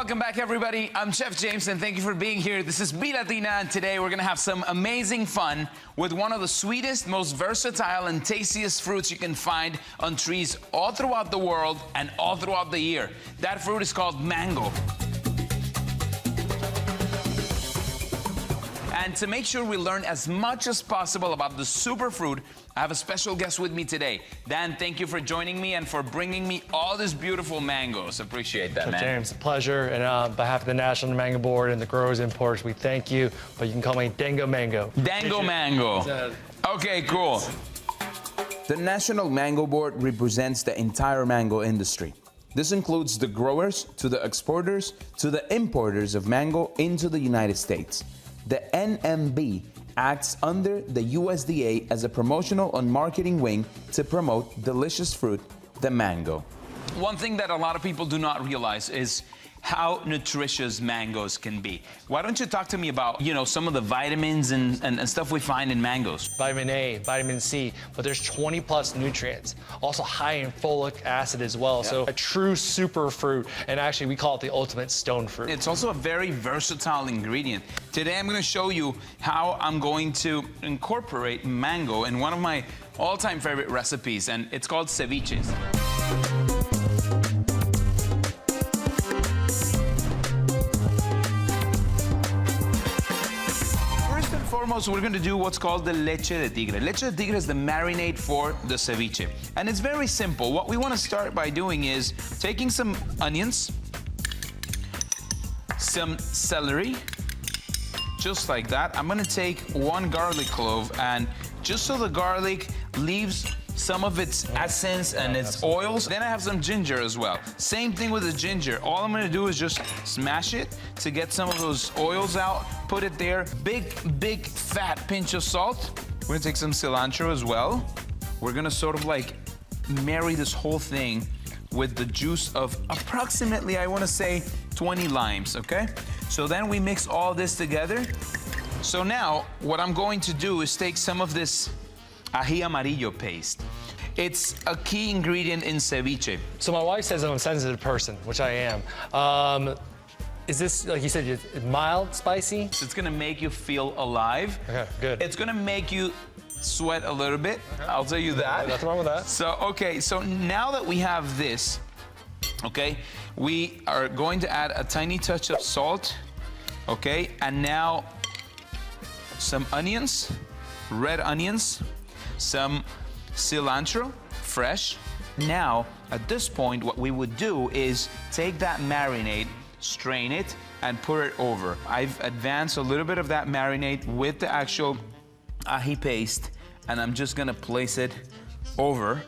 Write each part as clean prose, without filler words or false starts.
Welcome back, everybody. I'm Chef James, and thank you for being here. This is BELatina, and today we're gonna have some amazing fun with one of the sweetest, most versatile, and tastiest fruits you can find on trees all throughout the world and all throughout the year. That fruit is called mango. And to make sure we learn as much as possible about the superfruit, I have a special guest with me today. Dan, thank you for joining me and for bringing me all these beautiful mangoes. Appreciate that, man. James, a pleasure. And on behalf of the National Mango Board and the Growers Imports, we thank you. But you can call me Dango Mango. Dango Mango. Okay, cool. The National Mango Board represents the entire mango industry. This includes the growers to the exporters to the importers of mango into the United States. The NMB acts under the USDA as a promotional and marketing wing to promote delicious fruit, the mango. One thing that a lot of people do not realize is how nutritious mangoes can be. Why don't you talk to me about, some of the vitamins and stuff we find in mangoes? Vitamin A, vitamin C, but there's 20 plus nutrients. Also high in folic acid as well. Yep. So a true super fruit, and actually we call it the ultimate stone fruit. It's also a very versatile ingredient. Today I'm gonna show you how I'm going to incorporate mango in one of my all-time favorite recipes, and it's called ceviches. Foremost, we're going to do what's called the leche de tigre. Leche de tigre is the marinade for the ceviche. And it's very simple. What we want to start by doing is taking some onions, some celery, just like that. I'm going to take one garlic clove, and just so the garlic leaves some of its essence and its oils. Then I have some ginger as well. Same thing with the ginger. All I'm gonna do is just smash it to get some of those oils out, put it there. Big fat pinch of salt. We're gonna take some cilantro as well. We're gonna sort of like marry this whole thing with the juice of approximately, I wanna say, 20 limes, okay? So then we mix all this together. So now, what I'm going to do is take some of this ají amarillo paste. It's a key ingredient in ceviche. So my wife says I'm a sensitive person, which I am. Is this, like you said, mild, spicy? So it's gonna make you feel alive. Okay, good. It's gonna make you sweat a little bit. Okay. I'll tell you that. Nothing wrong with that. So now that we have this, okay, we are going to add a tiny touch of salt, okay, and now some onions, red onions, some cilantro, fresh. Now, at this point, what we would do is take that marinade, strain it, and put it over. I've advanced a little bit of that marinade with the actual ají paste, and I'm just gonna place it over.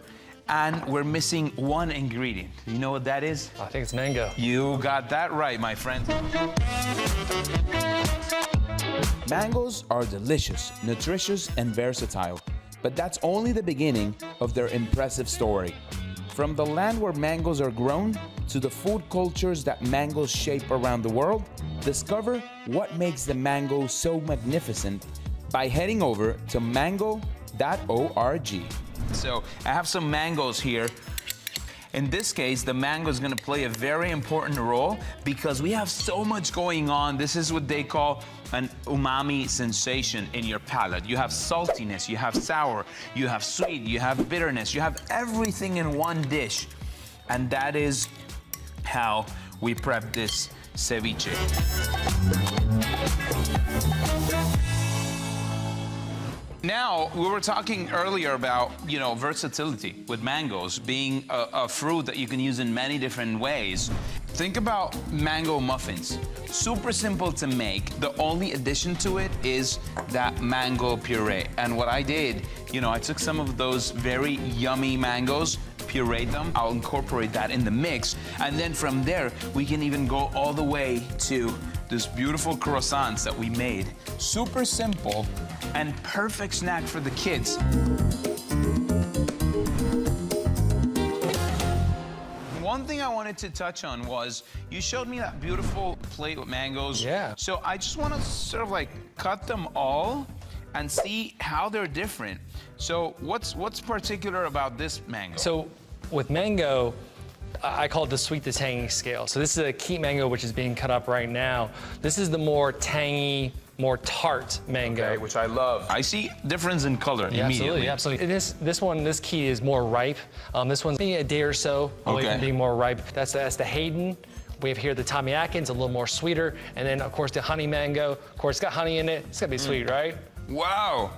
And we're missing one ingredient. You know what that is? I think it's mango. You got that right, my friend. Mangoes are delicious, nutritious, and versatile. But that's only the beginning of their impressive story. From the land where mangoes are grown to the food cultures that mangoes shape around the world, discover what makes the mango so magnificent by heading over to mango.org. So I have some mangoes here. In this case, the mango is going to play a very important role because we have so much going on. This is what they call an umami sensation in your palate. You have saltiness, you have sour, you have sweet, you have bitterness, you have everything in one dish. And that is how we prep this ceviche. Now, we were talking earlier about, versatility with mangoes being a fruit that you can use in many different ways. Think about mango muffins. Super simple to make. The only addition to it is that mango puree. And what I did, I took some of those very yummy mangoes, pureed them. I'll incorporate that in the mix. And then from there, we can even go all the way to this beautiful croissants that we made. Super simple and perfect snack for the kids. One thing I wanted to touch on was you showed me that beautiful plate with mangoes. Yeah. So I just want to sort of like cut them all and see how they're different. So what's particular about this mango? So with mango, I call it the sweet to tangy scale. So this is a Keat mango, which is being cut up right now. This is the more tangy, more tart mango. Okay, which I love. I see difference in color immediately. Absolutely. And this Keat is more ripe. This one's maybe a day or so away from being more ripe. That's the Hayden. We have here the Tommy Atkins, a little more sweeter. And then, of course, the honey mango. Of course, it's got honey in it. It's gonna be sweet, right? Wow.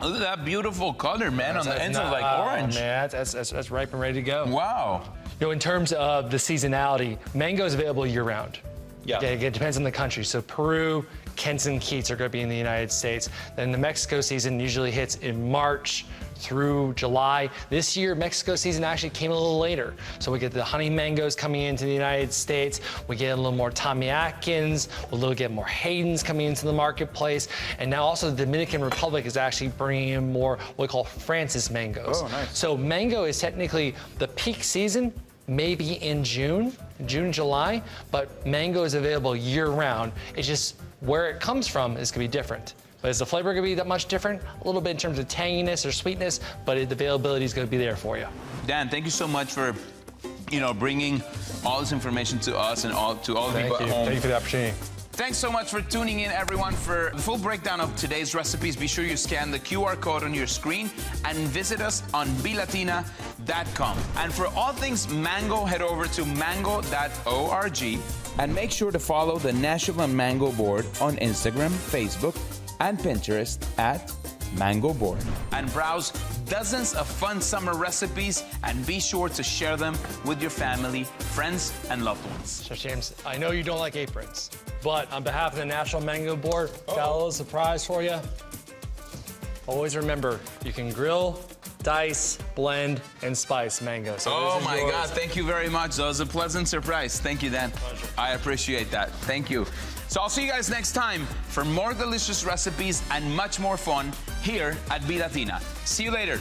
Look at that beautiful color, man, on the ends of like orange. Man, that's ripe and ready to go. Wow. You know, in terms of the seasonality, mango is available year-round. Yeah. It depends on the country. So Peru, Kents and Keats are going to be in the United States. Then the Mexico season usually hits in March through July. This year, Mexico season actually came a little later. So we get the honey mangoes coming into the United States. We get a little more Tommy Atkins. We'll get more Haydens coming into the marketplace. And now also the Dominican Republic is actually bringing in more what we call Francis mangoes. Oh, nice. So mango is technically the peak season, maybe in June, July, but mango is available year-round. It's just where it comes from is gonna be different. But is the flavor gonna be that much different? A little bit in terms of tanginess or sweetness, but the availability is gonna be there for you. Dan, thank you so much for, bringing all this information to us and to all the people at home. Thank you for the opportunity. Thanks so much for tuning in, everyone. For the full breakdown of today's recipes, be sure you scan the QR code on your screen and visit us on BELatina.com. And for all things mango, head over to mango.org. And make sure to follow the National Mango Board on Instagram, Facebook, and Pinterest at Mango Board. And browse dozens of fun summer recipes and be sure to share them with your family, friends, and loved ones. Chef James, I know you don't like aprons, but on behalf of the National Mango Board, got a little surprise for you. Always remember, you can grill, dice, blend, and spice mango. So oh my God, thank you very much. That was a pleasant surprise. Thank you, Dan. Pleasure. I appreciate that. Thank you. So I'll see you guys next time for more delicious recipes and much more fun here at BELatina. See you later.